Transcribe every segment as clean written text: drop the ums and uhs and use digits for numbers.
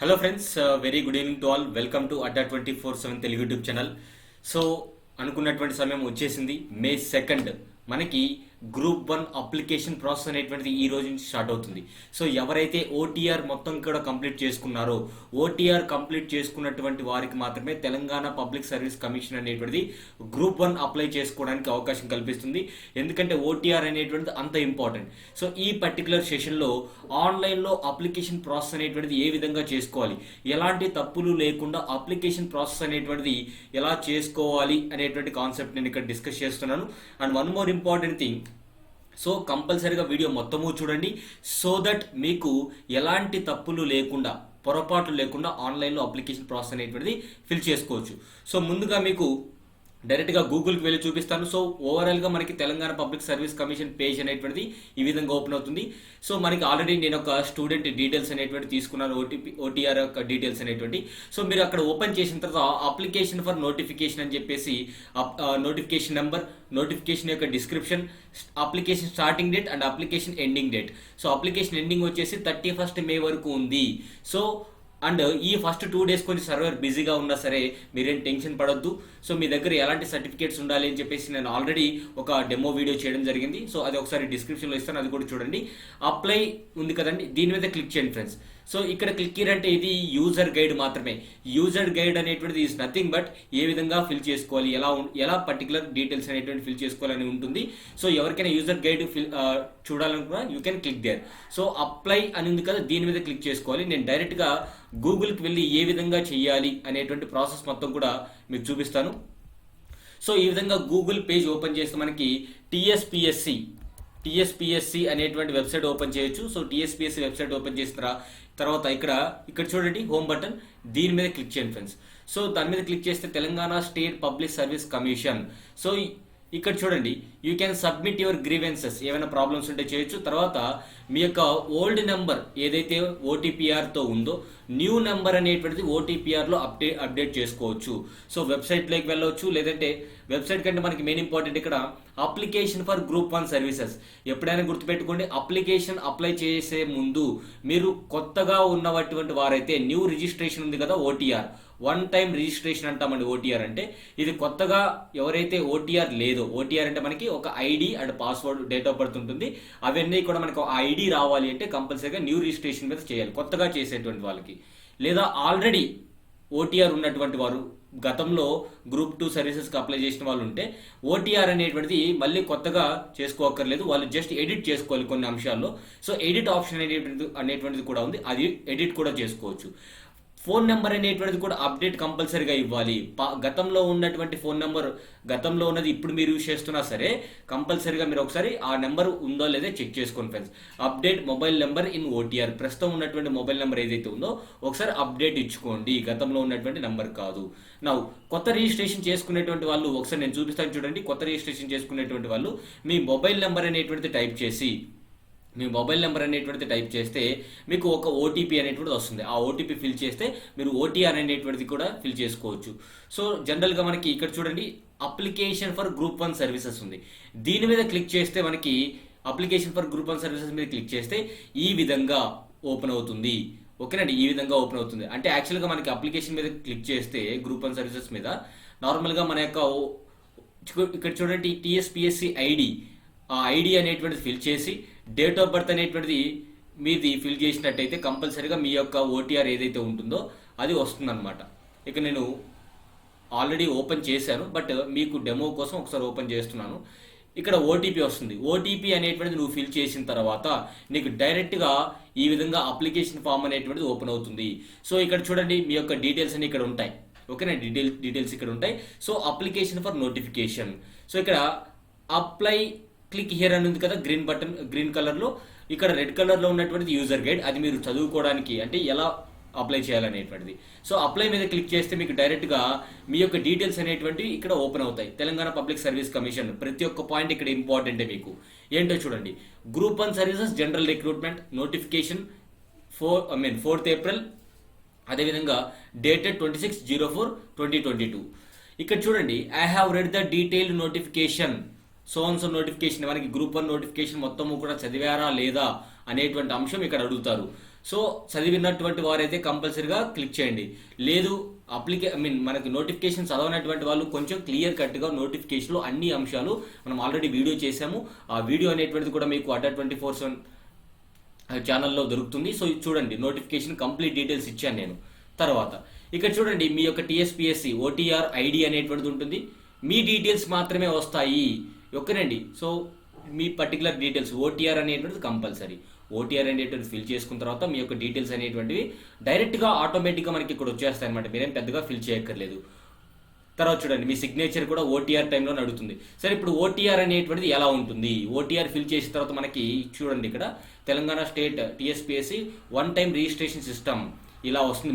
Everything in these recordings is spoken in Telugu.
Hello friends, very good evening to all. Welcome to Adda 24/7 Telugu YouTube channel. So అనుకున్నటువంటి సమయం వచ్చేసింది. మే 2 మనకి గ్రూప్ 1 అప్లికేషన్ ప్రాసెస్ అనేటువంటిది ఈ రోజు నుంచి స్టార్ట్ అవుతుంది. సో ఎవరైతే ఓటీఆర్ మొత్తం కూడా కంప్లీట్ చేసుకున్నారో, ఓటీఆర్ కంప్లీట్ చేసుకున్నటువంటి వారికి మాత్రమే తెలంగాణ పబ్లిక్ సర్వీస్ కమిషన్ అనేటువంటిది గ్రూప్ 1 అప్లై చేసుకోవడానికి అవకాశం కల్పిస్తుంది. ఎందుకంటే ఓటీఆర్ అనేటువంటిది అంత ఇంపార్టెంట్. సో ఈ పర్టికులర్ సెషన్లో ఆన్లైన్లో అప్లికేషన్ ప్రాసెస్ అనేటువంటిది ఏ విధంగా చేసుకోవాలి, ఎలాంటి తప్పులు లేకుండా అప్లికేషన్ ప్రాసెస్ అనేటువంటిది ఎలా చేసుకోవాలి అనేటువంటి కాన్సెప్ట్ నేను ఇక్కడ డిస్కస్ చేస్తున్నాను. And one more important thing, so కంపల్సరీగా వీడియో మొత్తము చూడండి, సో దట్ మీకు ఎలాంటి తప్పులు లేకుండా, పొరపాట్లు లేకుండా ఆన్లైన్లో అప్లికేషన్ ప్రాసెస్ అనేటువంటిది ఫిల్ చేసుకోవచ్చు. సో ముందుగా మీకు డైరెక్ట్గా గూగుల్కి వెళ్ళి చూపిస్తాను. సో ఓవరాల్గా మనకి Telangana public service commission page అనేటువంటిది ఈ విధంగా ఓపెన్ అవుతుంది. సో మనకి ఆల్రెడీ నేను ఒక స్టూడెంట్ డీటెయిల్స్ అనేటువంటి తీసుకున్నాను, ఓటీఆర్ యొక్క డీటెయిల్స్ అనేటువంటి. సో మీరు అక్కడ ఓపెన్ చేసిన తర్వాత అప్లికేషన్ ఫర్ నోటిఫికేషన్ అని చెప్పేసి నోటిఫికేషన్ నెంబర్, నోటిఫికేషన్ యొక్క description, application starting date and application ending date. So application ending వచ్చేసి 31 మే వరకు ఉంది. సో అండ్ ఈ ఫస్ట్ 2 days కొంచెం సర్వర్ బిజీగా ఉన్నా సరే మీరేం టెన్షన్ పడొద్దు. సో మీ దగ్గర ఎలాంటి సర్టిఫికేట్స్ ఉండాలి అని చెప్పేసి నేను ఆల్రెడీ ఒక డెమో వీడియో చేయడం జరిగింది. సో అది ఒకసారి డిస్క్రిప్షన్లో ఇస్తాను, అది కూడా చూడండి. అప్లై ఉంది కదండి, దీని మీద క్లిక్ చేయండి ఫ్రెండ్స్. సో ఇక్కడ క్లిక్ అంటే ఇది యూజర్ గైడ్ మాత్రమే. యూజర్ గైడ్ అనేటువంటిది ఈజ్ నథింగ్ బట్ ఏ విధంగా ఫిల్ చేసుకోవాలి, ఎలా పర్టికులర్ డీటెయిల్స్ అనేటువంటి ఫిల్ చేసుకోవాలని ఉంటుంది. సో ఎవరికైనా యూజర్ గైడ్ చూడాలనుకున్నా you can click there. So apply అని ఉంది కదా, దీని మీద క్లిక్ చేసుకోవాలి. నేను డైరెక్ట్గా గూగుల్కి వెళ్ళి ఏ విధంగా చేయాలి అనేటువంటి ప్రాసెస్ మొత్తం కూడా మీకు చూపిస్తాను. సో ఈ విధంగా గూగుల్ పేజ్ ఓపెన్ చేస్తే మనకి టీఎస్పీఎస్సీ అనేటువంటి వెబ్సైట్ ఓపెన్ చేయొచ్చు. సో టీఎస్పీఎస్సీ వెబ్సైట్ ఓపెన్ చేసిన తర్వాత ఇక్కడ చూడండి హోమ్ బటన్, దీని మీద క్లిక్ చేయండి ఫ్రెండ్స్. సో దాని మీద క్లిక్ చేస్తే Telangana state public service commission. So ఇక్కడ చూడండి, you can submit your grievances, ఏమైనా ప్రాబ్లమ్స్ ఉంటే చేయొచ్చు. తర్వాత మీ యొక్క ఓల్డ్ నెంబర్ ఏదైతే ఓటీపీఆర్తో ఉందో, న్యూ నెంబర్ అనేటువంటిది ఓటీపీఆర్లో అప్డేట్ చేసుకోవచ్చు. సో వెబ్సైట్లోకి వెళ్ళవచ్చు, లేదంటే వెబ్సైట్ కంటే మనకి మెయిన్ ఇంపార్టెంట్ ఇక్కడ అప్లికేషన్ ఫర్ గ్రూప్ 1 సర్వీసెస్. ఎప్పుడైనా గుర్తుపెట్టుకోండి, అప్లికేషన్ అప్లై చేసే ముందు మీరు కొత్తగా ఉన్నటువంటి వారైతే న్యూ రిజిస్ట్రేషన్ ఉంది కదా, ఓటీఆర్, 1 time రిజిస్ట్రేషన్ అంటామండి. ఓటీఆర్ అంటే ఇది కొత్తగా ఎవరైతే ఓటీఆర్ లేదో, ఓటీఆర్ అంటే మనకి ఒక ID and password, date of birth ఉంటుంది. అవన్నీ కూడా మనకు ఐడి రావాలి అంటే కంపల్సరీగా న్యూ రిజిస్ట్రేషన్ మీద చేయాలి, కొత్తగా చేసేటువంటి వాళ్ళకి. లేదా ఆల్రెడీ ఓటీఆర్ ఉన్నటువంటి వారు, గతంలో గ్రూప్ 2 సర్వీసెస్కి అప్లై చేసిన వాళ్ళు ఉంటే ఓటీఆర్ అనేటువంటిది మళ్ళీ కొత్తగా చేసుకోక్కర్లేదు, వాళ్ళు జస్ట్ ఎడిట్ చేసుకోవాలి కొన్ని అంశాల్లో. సో ఎడిట్ ఆప్షన్ అనేటువంటిది కూడా ఉంది, అది ఎడిట్ కూడా చేసుకోవచ్చు. ఫోన్ నెంబర్ అనేటువంటిది కూడా అప్డేట్ కంపల్సరీగా ఇవ్వాలి. గతంలో ఉన్నటువంటి ఫోన్ నెంబర్, గతంలో ఉన్నది ఇప్పుడు మీరు యూజ్ చేస్తున్నా సరే కంపల్సరీగా మీరు ఒకసారి ఆ నెంబర్ ఉందో లేదో చెక్ చేసుకోండి friends. Update mobile number in OTR, ప్రస్తుతం ఉన్నటువంటి మొబైల్ నెంబర్ ఏదైతే ఉందో ఒకసారి అప్డేట్ ఇచ్చుకోండి, గతంలో ఉన్నటువంటి నెంబర్ కాదు. నా కొత్త రిజిస్ట్రేషన్ చేసుకునేటువంటి వాళ్ళు ఒకసారి నేను చూపిస్తాను చూడండి. కొత్త రిజిస్ట్రేషన్ చేసుకునేటువంటి వాళ్ళు మీ మొబైల్ నెంబర్ అనేటువంటిది టైప్ చేస్తే మీకు ఒక ఓటీపీ అనేటువంటిది వస్తుంది. ఆ ఓటీపీ ఫిల్ చేస్తే మీరు ఓటీఆర్ అనేటువంటిది కూడా ఫిల్ చేసుకోవచ్చు. సో జనరల్గా మనకి ఇక్కడ చూడండి అప్లికేషన్ ఫర్ గ్రూప్ 1 సర్వీసెస్ ఉంది. దీని మీద క్లిక్ చేస్తే మనకి అప్లికేషన్ ఫర్ గ్రూప్ 1 సర్వీసెస్ మీద క్లిక్ చేస్తే ఈ విధంగా ఓపెన్ అవుతుంది. ఓకేనండి, ఈ విధంగా ఓపెన్ అవుతుంది. అంటే యాక్చువల్గా మనకి అప్లికేషన్ మీద క్లిక్ చేస్తే గ్రూప్ 1 సర్వీసెస్ మీద నార్మల్గా మన యొక్క ఇక్కడ చూడండి టీఎస్పీఎస్సీ ఐడి, ఆ ఐడి అనేటువంటిది ఫిల్ చేసి డేట్ ఆఫ్ బర్త్ అనేటువంటిది మీది ఫిల్ చేసినట్టయితే కంపల్సరీగా మీ యొక్క ఓటీఆర్ ఏదైతే ఉంటుందో అది వస్తుందన్నమాట. ఇక నేను ఆల్రెడీ ఓపెన్ చేశాను, బట్ మీకు డెమో కోసం ఒకసారి ఓపెన్ చేస్తున్నాను. ఇక్కడ ఓటీపీ వస్తుంది. ఓటీపీ అనేటువంటిది నువ్వు ఫిల్ చేసిన తర్వాత నీకు డైరెక్ట్గా ఈ విధంగా అప్లికేషన్ ఫామ్ అనేటువంటిది ఓపెన్ అవుతుంది. సో ఇక్కడ చూడండి మీ యొక్క డీటెయిల్స్ అన్ని ఇక్కడ ఉంటాయి. ఓకేనా, డీటెయిల్స్ ఇక్కడ ఉంటాయి. So application for notification. So ఇక్కడ అప్లై క్లిక్ హియర్ అని ఉంది కదా, గ్రీన్ బటన్, గ్రీన్ కలర్లో. ఇక్కడ రెడ్ కలర్లో ఉన్నటువంటిది యూజర్ గైడ్, అది మీరు చదువుకోవడానికి, అంటే ఎలా అప్లై చేయాలనేటువంటిది. సో అప్లై మీద క్లిక్ చేస్తే మీకు డైరెక్ట్గా మీ యొక్క డీటెయిల్స్ అనేటువంటివి ఇక్కడ ఓపెన్ అవుతాయి. తెలంగాణ పబ్లిక్ సర్వీస్ కమిషన్ ప్రతి ఒక్క పాయింట్ ఇక్కడ ఇంపార్టెంటే మీకు. ఏంటో చూడండి, group 1 services general recruitment notification 4th April, అదేవిధంగా డేటెడ్ 26/04/2022. ఇక్కడ చూడండి I have read the detailed notification, so notification, మనకి గ్రూప్ 1 నోటిఫికేషన్ మొత్తము కూడా చదివారా లేదా అనేటువంటి అంశం ఇక్కడ అడుగుతారు. సో చదివినటువంటి వారైతే కంపల్సరీగా క్లిక్ చేయండి. లేదు మనకి నోటిఫికేషన్ చదవనటువంటి వాళ్ళు కొంచెం క్లియర్ కట్గా నోటిఫికేషన్లో అన్ని అంశాలు మనం ఆల్రెడీ వీడియో చేశాము. ఆ వీడియో అనేటువంటిది కూడా మీకు Adda24/7 ఛానల్లో దొరుకుతుంది. సో చూడండి, నోటిఫికేషన్ కంప్లీట్ డీటెయిల్స్ ఇచ్చాను నేను. తర్వాత ఇక్కడ చూడండి, మీ యొక్క టీఎస్పీఎస్సీ ఓటీఆర్ ఐడి అనేటువంటిది ఉంటుంది. మీ డీటెయిల్స్ మాత్రమే వస్తాయి. ఓకేనండి. సో మీ పర్టికులర్ డీటెయిల్స్ ఓటీఆర్ అనేటువంటిది కంపల్సరీ. ఓటీఆర్ అనేటువంటిది ఫిల్ చేసుకున్న తర్వాత మీ యొక్క డీటెయిల్స్ అనేటువంటివి డైరెక్ట్గా ఆటోమేటిక్గా మనకి ఇక్కడ వచ్చేస్తాయి అనమాట. మీరేం పెద్దగా ఫిల్ చేయక్కర్లేదు. తర్వాత చూడండి, మీ సిగ్నేచర్ కూడా ఓటీఆర్ టైంలో నడుస్తుంది. సరే, ఇప్పుడు ఓటీఆర్ అనేటువంటిది ఎలా ఉంటుంది? ఓటీఆర్ ఫిల్ చేసిన తర్వాత మనకి చూడండి, ఇక్కడ Telangana state TSPSC one time registration system ఇలా వస్తుంది.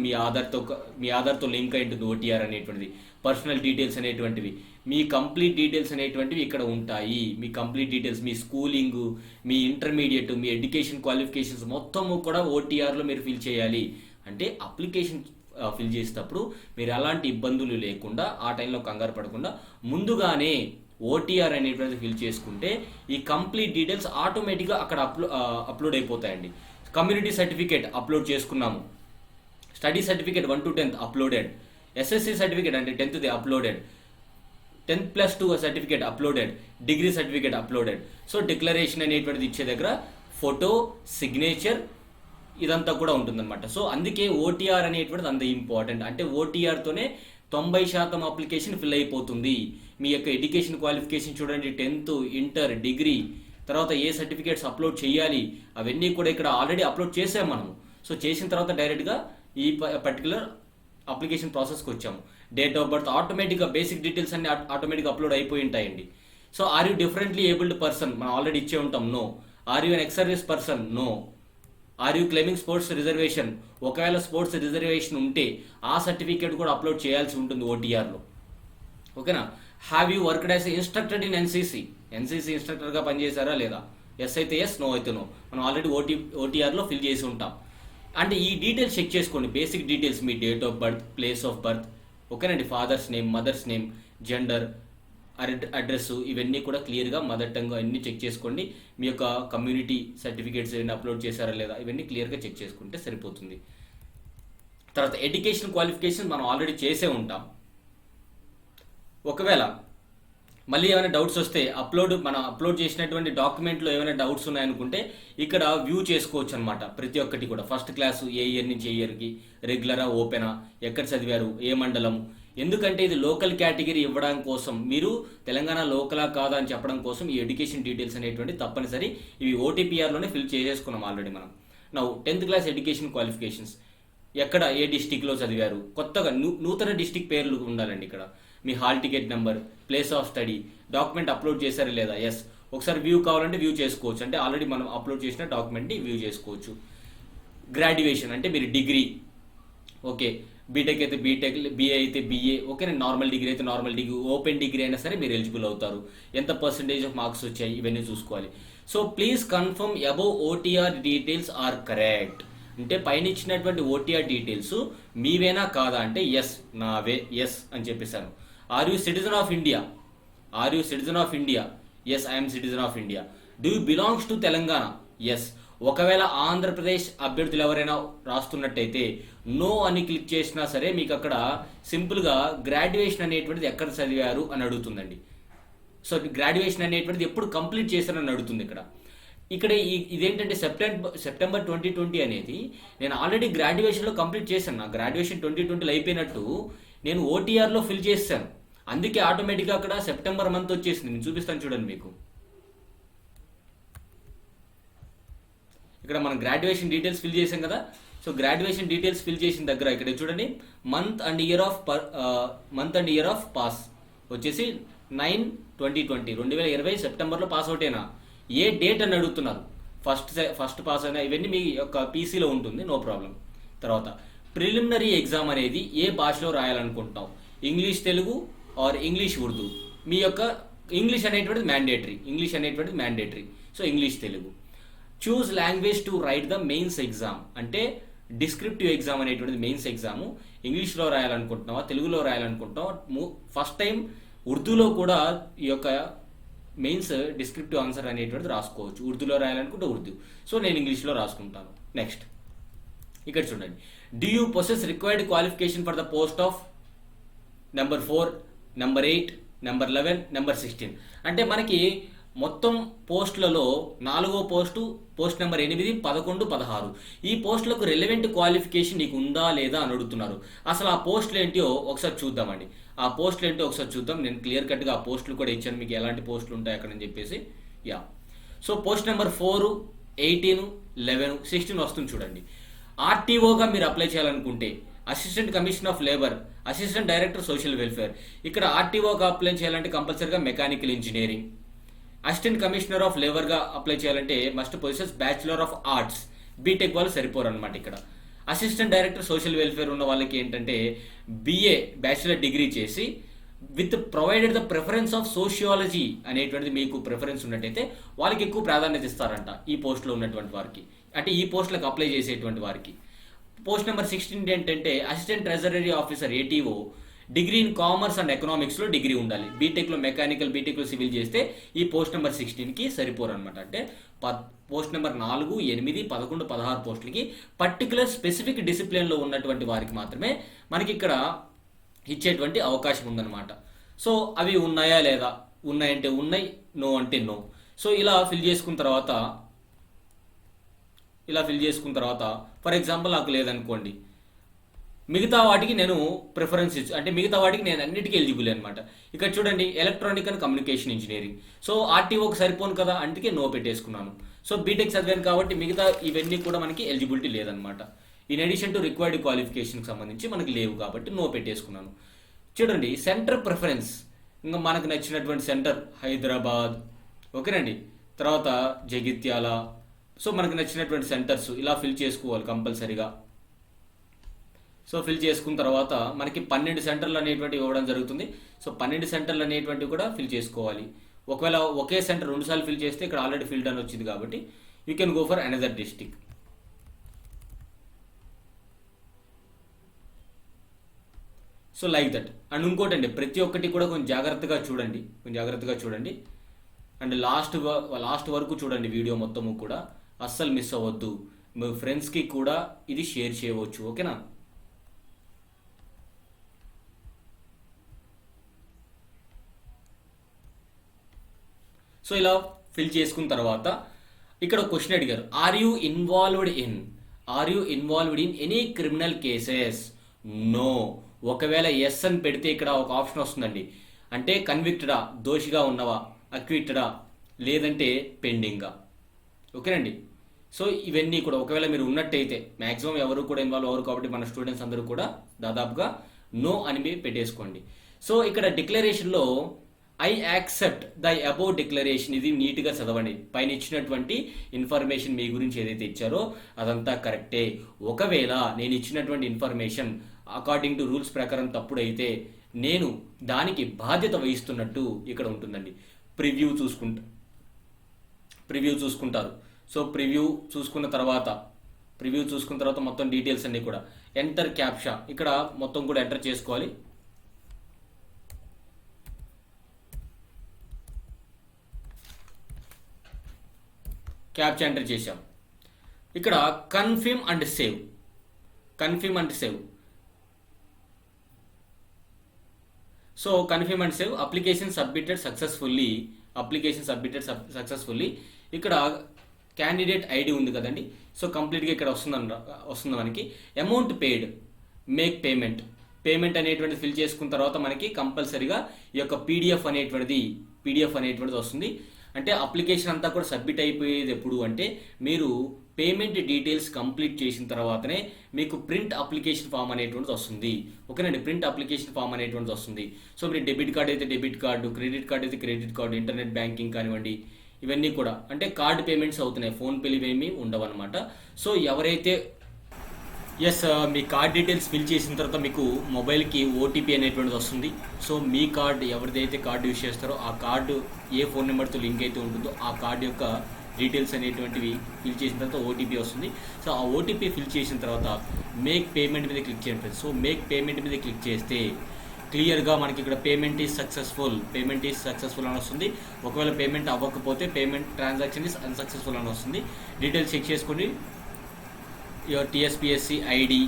మీ ఆధార్తో లింక్ అయి ఉంటుంది ఓటీఆర్ అనేటువంటిది. పర్సనల్ డీటెయిల్స్ అనేటువంటివి, మీ కంప్లీట్ డీటెయిల్స్ అనేటువంటివి ఇక్కడ ఉంటాయి. మీ కంప్లీట్ డీటెయిల్స్, మీ స్కూలింగ్, మీ ఇంటర్మీడియట్, మీ ఎడ్యుకేషన్ క్వాలిఫికేషన్స్ మొత్తము కూడా ఓటీఆర్లో మీరు ఫిల్ చేయాలి. అంటే అప్లికేషన్ ఫిల్ చేసేటప్పుడు మీరు ఎలాంటి ఇబ్బందులు లేకుండా, ఆ టైంలో కంగారు పడకుండా ముందుగానే ఓటీఆర్ అనేటువంటిది ఫిల్ చేసుకుంటే ఈ కంప్లీట్ డీటెయిల్స్ ఆటోమేటిక్గా అక్కడ అప్లోడ్ అయిపోతాయండి. కమ్యూనిటీ సర్టిఫికేట్ అప్లోడ్ చేసుకున్నాము, study certificate 1 to 10th uploaded, SSC certificate అంటే 10th uploaded, 10+2 certificate uploaded, degree certificate uploaded. So declaration అనేటువంటిది ఇచ్చే దగ్గర ఫోటో, సిగ్నేచర్ ఇదంతా కూడా ఉంటుందన్నమాట. సో అందుకే ఓటీఆర్ అనేటువంటిది అంత ఇంపార్టెంట్. అంటే ఓటీఆర్తోనే 90% అప్లికేషన్ ఫిల్ అయిపోతుంది. మీ యొక్క ఎడ్యుకేషన్ క్వాలిఫికేషన్ చూడండి, 10th, ఇంటర్, డిగ్రీ, తర్వాత ఏ సర్టిఫికేట్స్ అప్లోడ్ చేయాలి అవన్నీ కూడా ఇక్కడ ఆల్రెడీ అప్లోడ్ చేసాం మనము. సో చేసిన తర్వాత డైరెక్ట్గా ఈ పర్టికులర్ అప్లికేషన్ ప్రాసెస్కి వచ్చాము. డేట్ ఆఫ్ బర్త్ ఆటోమేటిక్గా, బేసిక్ డీటెయిల్స్ అన్ని ఆటోమేటిక్గా అప్లోడ్ అయిపోయి ఉంటాయండి. So are you differently abled person, మనం ఆల్రెడీ ఇచ్చే ఉంటాం, no. Are you an ex service person, no. Are you claiming sports reservation, ఒకవేళ స్పోర్ట్స్ రిజర్వేషన్ ఉంటే ఆ సర్టిఫికేట్ కూడా అప్లోడ్ చేయాల్సి ఉంటుంది ఓటీఆర్లో. ఓకేనా? Have you worked as instructor in NCC, NCC ఇన్స్ట్రక్టర్గా పనిచేశారా లేదా? ఎస్ అయితే ఎస్, నో అయితే నో. మనం ఆల్రెడీ ఓటీఆర్లో ఫిల్ చేసి ఉంటాం. అంటే ఈ డీటెయిల్స్ చెక్ చేసుకోండి, బేసిక్ డీటెయిల్స్, మీ date of birth, place of birth, ఓకేనండి, father's name, mother's name, gender, address, ఇవన్నీ కూడా క్లియర్గా మదర్ టంగ్ అన్ని చెక్ చేసుకోండి. మీ యొక్క కమ్యూనిటీ సర్టిఫికేట్స్ ఏమైనా అప్లోడ్ చేశారా లేదా ఇవన్నీ క్లియర్గా చెక్ చేసుకుంటే సరిపోతుంది. తర్వాత ఎడ్యుకేషన్ క్వాలిఫికేషన్ మనం ఆల్రెడీ చేసే ఉంటాం. ఒకవేళ మళ్ళీ ఏమైనా డౌట్స్ వస్తే మనం అప్లోడ్ చేసినటువంటి డాక్యుమెంట్లో ఏమైనా డౌట్స్ ఉన్నాయనుకుంటే ఇక్కడ వ్యూ చేసుకోవచ్చు అనమాట. ప్రతి ఒక్కటి కూడా ఫస్ట్ క్లాసు ఏ ఇయర్ నుంచి ఏ ఇయర్కి, రెగ్యులరా, ఓపెనా, ఎక్కడ చదివారు, ఏ మండలం. ఎందుకంటే ఇది లోకల్ కేటగిరీ ఇవ్వడం కోసం, మీరు తెలంగాణ లోకలా కాదా అని చెప్పడం కోసం ఈ ఎడ్యుకేషన్ డీటెయిల్స్ అనేటువంటి తప్పనిసరి. ఇవి ఓటీపీఆర్లోనే ఫిల్ చేసేసుకున్నాం ఆల్రెడీ మనం. నా 10th క్లాస్ ఎడ్యుకేషన్ క్వాలిఫికేషన్స్, ఎక్కడ ఏ డిస్టిక్లో చదివారు, కొత్తగా నూతన డిస్టిక్ పేర్లు ఉండాలండి ఇక్కడ. మీ hall ticket number, place of study, document upload చేశారా లేదా, ఎస్. ఒకసారి వ్యూ కావాలంటే వ్యూ చేసుకోవచ్చు, అంటే ఆల్రెడీ మనం అప్లోడ్ చేసిన డాక్యుమెంట్ని వ్యూ చేసుకోవచ్చు. గ్రాడ్యుయేషన్ అంటే మీరు డిగ్రీ, ఓకే, బీటెక్ అయితే బీటెక్, బీఏ అయితే బీఏ, ఓకే, నార్మల్ డిగ్రీ అయితే నార్మల్ డిగ్రీ, ఓపెన్ డిగ్రీ అయినా సరే మీరు ఎలిజిబుల్ అవుతారు. ఎంత పర్సెంటేజ్ ఆఫ్ మార్క్స్ వచ్చాయి ఇవన్నీ చూసుకోవాలి. So please confirm above OTR details are correct. అంటే పైన ఇచ్చినటువంటి ఓటీఆర్ డీటెయిల్స్ మీవేనా కాదా అంటే ఎస్, నావే, ఎస్ అని చెప్పేశాను. Are you citizen of India? Are you citizen of India? Yes, I'm citizen of India. Do you belongs to Telangana? Yes. ఒకవేళ ఆంధ్రప్రదేశ్ అభ్యర్థులు ఎవరైనా రాస్తున్నట్టయితే నో అని క్లిక్ చేసినా సరే మీకు అక్కడ సింపుల్గా గ్రాడ్యుయేషన్ అనేటువంటిది ఎక్కడ చదివారు అని అడుగుతుందండి. సో గ్రాడ్యుయేషన్ అనేటువంటిది ఎప్పుడు కంప్లీట్ చేశారని అడుగుతుంది ఇక్కడ. ఇదేంటంటే సెప్టెంబర్ 2020 అనేది నేను ఆల్రెడీ గ్రాడ్యుయేషన్లో కంప్లీట్ చేశాను. నా గ్రాడ్యుయేషన్ 2020లో అయిపోయినట్టు నేను ఓటీఆర్లో ఫిల్ చేశాను. అందుకే ఆటోమేటిక్గా అక్కడ సెప్టెంబర్ మంత్ వచ్చేసింది. నేను చూపిస్తాను చూడండి మీకు. ఇక్కడ మనం గ్రాడ్యుయేషన్ డీటెయిల్స్ ఫిల్ చేసాం కదా. సో గ్రాడ్యుయేషన్ డీటెయిల్స్ ఫిల్ చేసిన దగ్గర ఇక్కడ చూడండి, month and year of pass వచ్చేసి 9/2020, 2020 సెప్టెంబర్లో పాస్ అవుటేనా, ఏ డేట్ అని అడుగుతున్నారు. ఫస్ట్ పాస్ అయినా ఇవన్నీ మీ యొక్క పీసీలో ఉంటుంది, నో ప్రాబ్లం. తర్వాత ప్రిలిమినరీ ఎగ్జామ్ అనేది ఏ భాషలో రాయాలనుకుంటున్నాం, English Telugu or English Urdu. మీ యొక్క ఇంగ్లీష్ అనేటువంటిది mandatory, so English Telugu. Choose language to write the mains exam, అంటే డిస్క్రిప్టివ్ ఎగ్జామ్ అనేటువంటిది మెయిన్స్ ఎగ్జాము. ఇంగ్లీష్లో రాయాలనుకుంటున్నావా, తెలుగులో రాయాలనుకుంటున్నావా, ఫస్ట్ టైం ఉర్దూలో కూడా ఈ యొక్క మెయిన్స్ డిస్క్రిప్టివ్ ఆన్సర్ అనేటువంటిది రాసుకోవచ్చు. ఉర్దూలో రాయాలనుకుంటే ఉర్దూ, సో నేను ఇంగ్లీష్లో రాసుకుంటాను. నెక్స్ట్ ఇక్కడ చూడండి, do you possess required qualification for the post of number 4, number 8, number 11, number 16. అంటే మనకి మొత్తం పోస్టులలో 4వ పోస్ట్ నెంబర్ 8, 11, 16 ఈ పోస్టులకు రిలవెంట్ క్వాలిఫికేషన్ నీకు ఉందా లేదా అని అడుగుతున్నారు. అసలు ఆ పోస్టులు ఏంటో ఒకసారి చూద్దామండి. ఆ పోస్టులు ఏంటో ఒకసారి చూద్దాం. నేను క్లియర్ కట్గా ఆ పోస్టులు కూడా ఇచ్చాను మీకు, ఎలాంటి పోస్టులు ఉంటాయి అక్కడ అని చెప్పేసి. యా, సో పోస్ట్ నెంబర్ 4, 18, 11, 16 వస్తుంది చూడండి. ఆర్టీఓగా మీరు అప్లై చేయాలనుకుంటే assistant commissioner of labour, assistant director social welfare. ఇక్కడ ఆర్టీఓగా అప్లై చేయాలంటే కంపల్సరీగా mechanical engineering. Assistant commissioner of లేబర్గా అప్లై చేయాలంటే must positions bachelor of arts, BTech వాళ్ళు సరిపోరు అనమాట. ఇక్కడ అసిస్టెంట్ డైరెక్టర్ సోషల్ వెల్ఫేర్ ఉన్న వాళ్ళకి ఏంటంటే బిఏ బ్యాచులర్ డిగ్రీ చేసి with provided the preference of sociology అనేటువంటిది మీకు ప్రిఫరెన్స్ ఉన్నట్టయితే వాళ్ళకి ఎక్కువ ప్రాధాన్యత ఇస్తారంట ఈ పోస్టులో ఉన్నటువంటి వారికి, అంటే ఈ పోస్టులకు అప్లై చేసేటువంటి వారికి. పోస్ట్ నెంబర్ 16 ఏంటంటే assistant treasury officer ATO, degree in commerce and ఎకనామిక్స్లో డిగ్రీ ఉండాలి. బీటెక్లో మెకానికల్, బీటెక్లో సివిల్ చేస్తే ఈ పోస్ట్ నెంబర్ 16కి సరిపోరు అనమాట. అంటే పోస్ట్ నెంబర్ 4, 8, 11, 16 పోస్టులకి పర్టికులర్ స్పెసిఫిక్ డిసిప్లిన్లో ఉన్నటువంటి వారికి మాత్రమే మనకి ఇక్కడ ఇచ్చేటువంటి అవకాశం ఉందన్నమాట. సో అవి ఉన్నాయా లేదా, ఉన్నాయంటే ఉన్నాయి, నో అంటే నో. సో ఇలా ఫిల్ చేసుకున్న తర్వాత ఫర్ ఎగ్జాంపుల్ నాకు లేదనుకోండి, మిగతా వాటికి నేను ప్రిఫరెన్స్ ఇచ్చు, అంటే మిగతా వాటికి నేను అన్నిటికీ ఎలిజిబుల్ అనమాట. ఇక్కడ చూడండి, electronic and communication engineering. So ఆర్టీఓకి సరిపోను కదా, అందుకే నో పెట్టేసుకున్నాను. సో బీటెక్ చదివాను కాబట్టి మిగతా ఇవన్నీ కూడా మనకి ఎలిజిబిలిటీ లేదనమాట. ఇన్ అడిషన్ టు రిక్వైర్డ్ క్వాలిఫికేషన్కి సంబంధించి మనకి లేవు కాబట్టి నో పెట్టేసుకున్నాను. చూడండి, సెంటర్ ప్రిఫరెన్స్, ఇంకా మనకు నచ్చినటువంటి సెంటర్ హైదరాబాద్, ఓకేనండి, తర్వాత జగిత్యాల. సో మనకు నచ్చినటువంటి సెంటర్స్ ఇలా ఫిల్ చేసుకోవాలి కంపల్సరీగా. సో ఫిల్ చేసుకున్న తర్వాత మనకి 12 సెంటర్లు అనేటువంటి ఇవ్వడం జరుగుతుంది. సో 12 సెంటర్లు అనేటువంటి కూడా ఫిల్ చేసుకోవాలి. ఒకవేళ ఒకే సెంటర్ 2 సార్లు ఫిల్ చేస్తే ఇక్కడ ఆల్రెడీ ఫిల్డ్ అని వచ్చింది కాబట్టి you can go for another district. So like that. And ఇంకోటండి, ప్రతి ఒక్కటి కూడా కొంచెం జాగ్రత్తగా చూడండి. అండ్ లాస్ట్ వరకు చూడండి వీడియో మొత్తము కూడా, అస్సలు మిస్ అవ్వద్దు. మీ ఫ్రెండ్స్కి కూడా ఇది షేర్ చేయవచ్చు, ఓకేనా. సో ఇలా ఫిల్ చేసుకున్న తర్వాత ఇక్కడ క్వశ్చన్ అడిగారు, are you involved in any criminal cases? No. ఒకవేళ ఎస్ అని పెడితే ఇక్కడ ఒక ఆప్షన్ వస్తుందండి, అంటే కన్విక్టెడా, దోషిగా ఉన్నవా, అక్విక్టెడా, లేదంటే పెండింగా, ఓకేనండి. సో ఇవన్నీ కూడా ఒకవేళ మీరు ఉన్నట్టయితే, మ్యాక్సిమం ఎవరు కూడా ఇన్వాల్వ్ అవ్వరు కాబట్టి మన స్టూడెంట్స్ అందరూ కూడా దాదాపుగా నో అని పెట్టేసుకోండి. సో ఇక్కడ డిక్లరేషన్లో I accept the above declaration, ఇది నీట్గా చదవండి. పైన ఇచ్చినటువంటి ఇన్ఫర్మేషన్ మీ గురించి ఏదైతే ఇచ్చారో అదంతా కరెక్టే. ఒకవేళ నేను ఇచ్చినటువంటి ఇన్ఫర్మేషన్ అకార్డింగ్ టు రూల్స్ ప్రకారం తప్పుడైతే నేను దానికి బాధ్యత వహిస్తున్నట్టు ఇక్కడ ఉంటుందండి. ప్రివ్యూ చూసుకుంటారు. సో ప్రివ్యూ చూసుకున్న తర్వాత మొత్తం డీటెయిల్స్ అన్నీ కూడా ఎంటర్ క్యాప్షా ఇక్కడ మొత్తం కూడా ఎంటర్ చేసుకోవాలి. క్యాప్చా ఎంటర్ చేశాం. ఇక్కడ confirm and save. So confirm and save. Application submitted successfully. ఇక్కడ క్యాండిడేట్ ఐడి ఉంది కదండి. సో కంప్లీట్గా ఇక్కడ వస్తుంది మనకి. అమౌంట్ పెయిడ్, మేక్ పేమెంట్ అనేటువంటిది ఫిల్ చేసుకున్న తర్వాత మనకి కంపల్సరీగా ఈ యొక్క పీడిఎఫ్ అనేటువంటిది వస్తుంది. అంటే అప్లికేషన్ అంతా కూడా సబ్మిట్ అయిపోయేది ఎప్పుడు అంటే మీరు పేమెంట్ డీటెయిల్స్ కంప్లీట్ చేసిన తర్వాతనే మీకు ప్రింట్ అప్లికేషన్ ఫామ్ అనేటువంటిది వస్తుంది, ఓకేనండి. ప్రింట్ అప్లికేషన్ ఫామ్ అనేటువంటిది వస్తుంది. సో మీరు డెబిట్ కార్డ్ అయితే డెబిట్ కార్డు, క్రెడిట్ కార్డ్ అయితే క్రెడిట్ కార్డు, ఇంటర్నెట్ బ్యాంకింగ్ కానివ్వండి, ఇవన్నీ కూడా అంటే కార్డు పేమెంట్స్ అవుతున్నాయి, ఫోన్పేలు ఇవేమీ ఉండవు అనమాట. సో ఎవరైతే మీ కార్డ్ డీటెయిల్స్ ఫిల్ చేసిన తర్వాత మీకు మొబైల్కి ఓటీపీ అనేటువంటిది వస్తుంది. సో మీ కార్డు ఎవరిదైతే కార్డు యూజ్ చేస్తారో ఆ కార్డు ఏ ఫోన్ నెంబర్తో లింక్ అయితే ఉంటుందో ఆ కార్డు యొక్క డీటెయిల్స్ అనేటువంటివి ఫిల్ చేసిన తర్వాత ఓటీపీ వస్తుంది. సో ఆ ఓటీపీ ఫిల్ చేసిన తర్వాత మేక్ పేమెంట్ మీద క్లిక్ చేయండి. సో మేక్ పేమెంట్ మీద క్లిక్ చేస్తే క్లియర్గా మనకి ఇక్కడ పేమెంట్ ఈజ్ సక్సెస్ఫుల్ అని వస్తుంది. ఒకవేళ పేమెంట్ అవ్వకపోతే పేమెంట్ ట్రాన్సాక్షన్ ఈజ్ అన్సక్సెస్ఫుల్ అని వస్తుంది. డీటెయిల్స్ చెక్ చేసుకోండి. యువర్ టీఎస్పిఎస్సి ఐడి,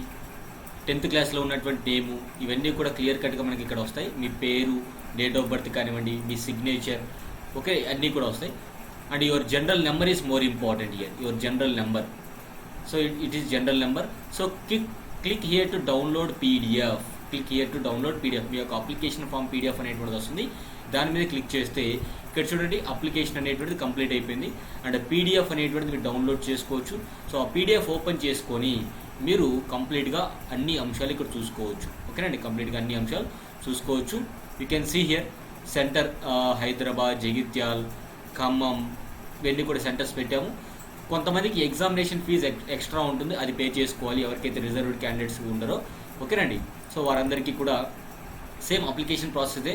10th క్లాస్లో ఉన్నటువంటి నేము, ఇవన్నీ కూడా క్లియర్ కట్గా మనకి ఇక్కడ వస్తాయి. మీ పేరు, డేట్ ఆఫ్ బర్త్ కానివ్వండి, మీ సిగ్నేచర్, ఓకే, అన్నీ కూడా వస్తాయి. And your general number is more important here, your general number. So it is general number. So click here to download PDF, click here to download PDF. మీ యొక్క అప్లికేషన్ ఫామ్ పీడిఎఫ్ అనేటువంటిది వస్తుంది. దాని మీద క్లిక్ చేస్తే ఇక్కడ చూడండి అప్లికేషన్ అనేటువంటిది కంప్లీట్ అయిపోయింది. అండ్ పీడిఎఫ్ అనేటువంటిది మీరు డౌన్లోడ్ చేసుకోవచ్చు. సో ఆ పీడిఎఫ్ ఓపెన్ చేసుకొని మీరు కంప్లీట్గా అన్ని అంశాలు ఇక్కడ చూసుకోవచ్చు. ఓకేనండి, కంప్లీట్గా అన్ని అంశాలు చూసుకోవచ్చు. You can see here centre Hyderabad, Jagtial, Khammam, ఇవన్నీ కూడా సెంటర్స్ పెట్టాము. కొంతమందికి ఎగ్జామినేషన్ ఫీజు ఎక్స్ట్రా ఉంటుంది, అది పే చేసుకోవాలి ఎవరికైతే రిజర్వ్డ్ క్యాండిడేట్స్ ఉండరో. ఓకేనండి, సో వారందరికీ కూడా సేమ్ అప్లికేషన్ ప్రాసెస్.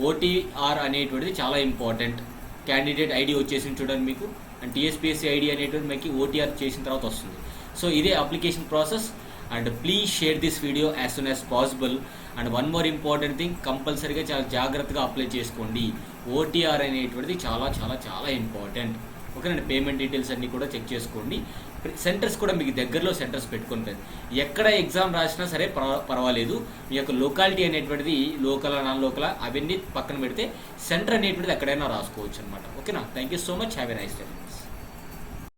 ఓటీఆర్ అనేటువంటిది చాలా ఇంపార్టెంట్. క్యాండిడేట్ ఐడి వచ్చేసింది చూడండి మీకు, అండ్ టీఎస్పీఎస్సీ ఐడి అనేటువంటి మీకు ఓటీఆర్ చేసిన తర్వాత వస్తుంది. సో ఇదే application process. And please share this video as soon as possible. And one more important thing, కంపల్సరీగా చాలా జాగ్రత్తగా అప్లై చేసుకోండి. ఓటీఆర్ అనేటువంటిది చాలా చాలా చాలా ఇంపార్టెంట్. ఓకేనండి, పేమెంట్ డీటెయిల్స్ అన్నీ కూడా చెక్ చేసుకోండి. సెంటర్స్ కూడా మీకు దగ్గరలో సెంటర్స్ పెట్టుకుంటారు. ఎక్కడ ఎగ్జామ్ రాసినా సరే పర్వాలేదు, మీ యొక్క లొకాలిటీ అనేటువంటిది లోకల్ నాన్ లోకల్ అవన్నీ పక్కన పెడితే సెంటర్ అనేటువంటిది ఎక్కడైనా రాసుకోవచ్చు అనమాట. ఓకేనా, thank you so much, have a nice day.